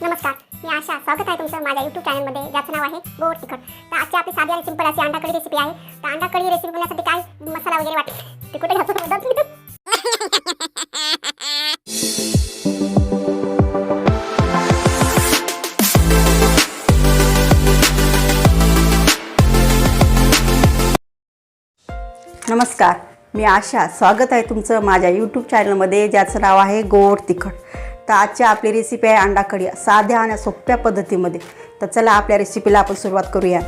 नमस्कार, मी आशा. स्वागत आहे तुमचं माझ्या YouTube चॅनलमध्ये, ज्याचं नाव आहे गोड-तिखट. तर आजची आपली साधी आणि सिंपल अशी अंडा कढी रेसिपी आहे. तर अंडा कढी रेसिपी बनवण्यासाठी काय मसाला वगैरे वाटते ते कुठे घालतो मदत मी. नमस्कार, मी आशा. स्वागत आहे तुमचं माझ्या यूट्यूब चॅनलमध्ये, ज्याचं नाव आहे गोड तिखट. तर आजची आपली रेसिपी आहे अंडा कढी, साध्या आणि सोप्या पद्धतीमध्ये. तर चला आपल्या रेसिपीला आपण सुरुवात करूया.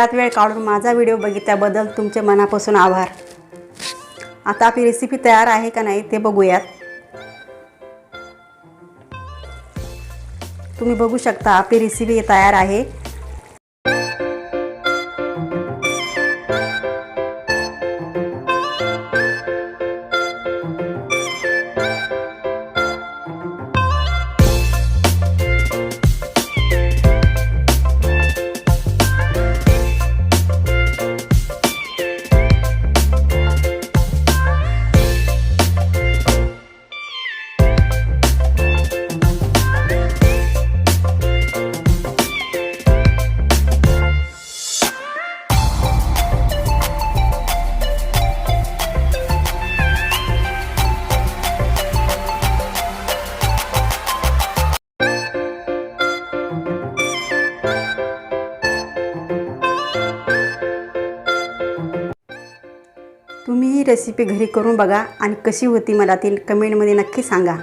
वेळात वेळ काढून माझा व्हिडिओ बघितल्याबद्दल तुमचे मनापासून आभार. आता आपली रेसिपी तयार आहे का नाही ते बघूयात. तुम्ही बघू शकता आपली रेसिपी तयार आहे. तुम्ही ही रेसिपी घरी करून बघा आणि कशी होती मला ती कमेंटमध्ये नक्की सांगा.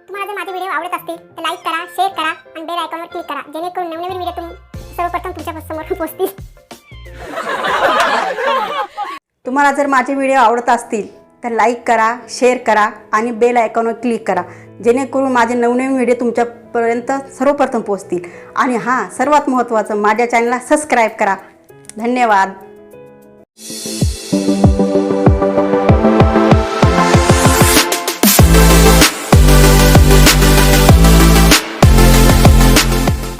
तुम्हाला जर माझे व्हिडिओ आवडत असतील तर लाईक करा, शेअर करा आणि बेल आयकॉनवर क्लिक करा, जेणेकरून नवीन व्हिडिओ सर्वप्रथम तुमच्या समोर पोहोचतील. तुम्हाला जर माझे व्हिडिओ आवडत असतील तर लाईक करा, शेअर करा आणि बेल आयकॉनवर क्लिक करा, जेणेकरून माझे नवनवीन व्हिडिओ तुमच्यापर्यंत सर्वप्रथम पोहोचतील. आणि हां, सर्वात महत्त्वाचं, माझ्या चॅनलला सबस्क्राईब करा. धन्यवाद.